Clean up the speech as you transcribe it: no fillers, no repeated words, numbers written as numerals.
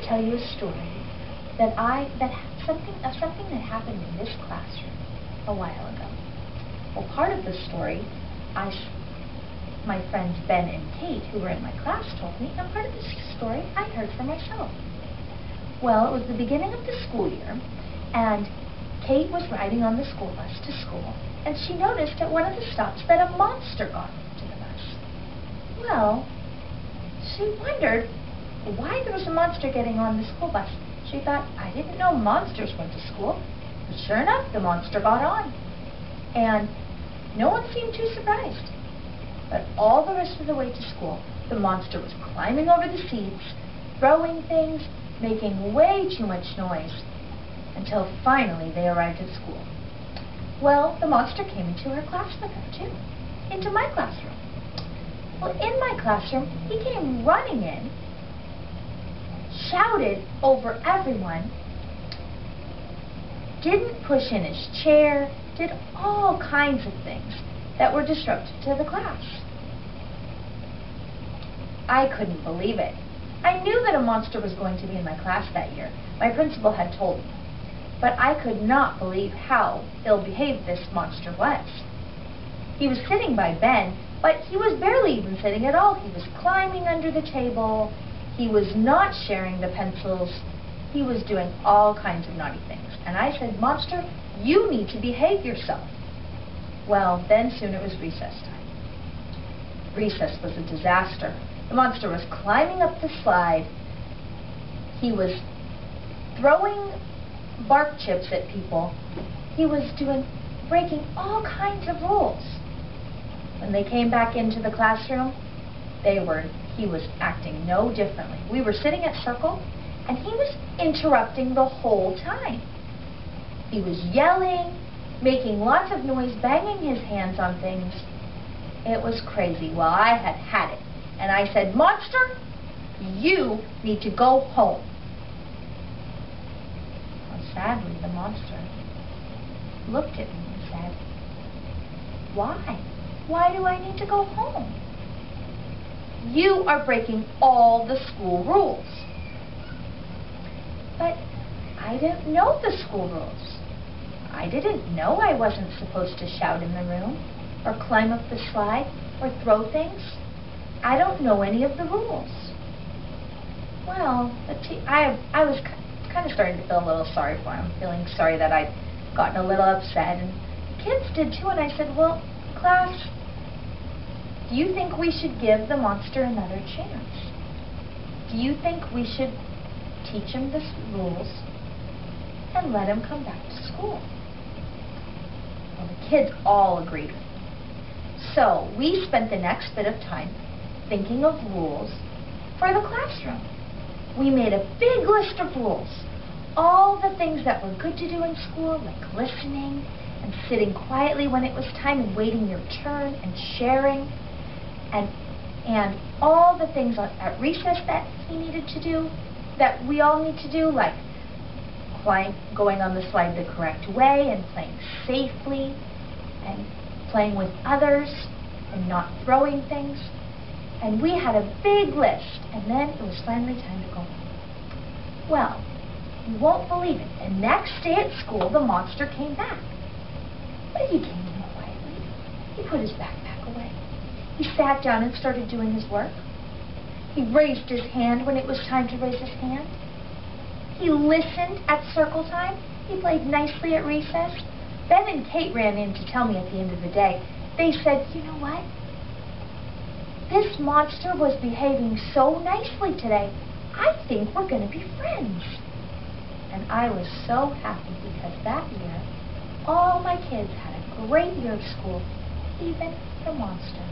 tell you a story something that happened in this classroom a while ago. Well, part of the story, my friends Ben and Kate, who were in my class, told me, and part of this story I heard for myself. Well, it was the beginning of the school year, and Kate was riding on the school bus to school, and she noticed at one of the stops that a monster got into the bus. Well, she wondered why there was a monster getting on the school bus. She thought, I didn't know monsters went to school. But sure enough, the monster got on. And no one seemed too surprised. But all the rest of the way to school, the monster was climbing over the seats, throwing things, making way too much noise, until finally they arrived at school. Well, the monster came into her class with her, too, into my classroom. Well, in my classroom, he came running in, shouted over everyone, didn't push in his chair, did all kinds of things that were disruptive to the class. I couldn't believe it. I knew that a monster was going to be in my class that year. My principal had told me. But I could not believe how ill-behaved this monster was. He was sitting by Ben, but he was barely even sitting at all. He was climbing under the table. He was not sharing the pencils. He was doing all kinds of naughty things. And I said, Monster, you need to behave yourself. Well, then soon it was recess time. Recess was a disaster. The monster was climbing up the slide. He was throwing bark chips at people. He was breaking all kinds of rules. When they came back into the classroom, he was acting no differently. We were sitting at circle, and he was interrupting the whole time. He was yelling, making lots of noise, banging his hands on things. It was crazy. Well, I had had it. And I said, Monster, you need to go home. Well, sadly, the monster looked at me and said, Why? Why do I need to go home? You are breaking all the school rules. But I didn't know the school rules. I didn't know I wasn't supposed to shout in the room, or climb up the slide, or throw things. I don't know any of the rules. Well, I was kind of starting to feel a little sorry for him, feeling sorry that I'd gotten a little upset, and kids did too, and I said, well, class, do you think we should give the monster another chance? Do you think we should teach him the rules and let him come back to school? Well, the kids all agreed with me. So we spent the next bit of time thinking of rules for the classroom. We made a big list of rules. All the things that were good to do in school, like listening and sitting quietly when it was time and waiting your turn and sharing, and all the things at recess that he needed to do, that we all need to do, like going on the slide the correct way and playing safely and playing with others and not throwing things. And we had a big list, and then it was finally time to go home. Well, you won't believe it. The next day at school, the monster came back. But he came in quietly. He put his backpack away. He sat down and started doing his work. He raised his hand when it was time to raise his hand. He listened at circle time. He played nicely at recess. Ben and Kate ran in to tell me at the end of the day. They said, you know what? This monster was behaving so nicely today. I think we're going to be friends. And I was so happy because that year, all my kids had a great year of school, even the monster.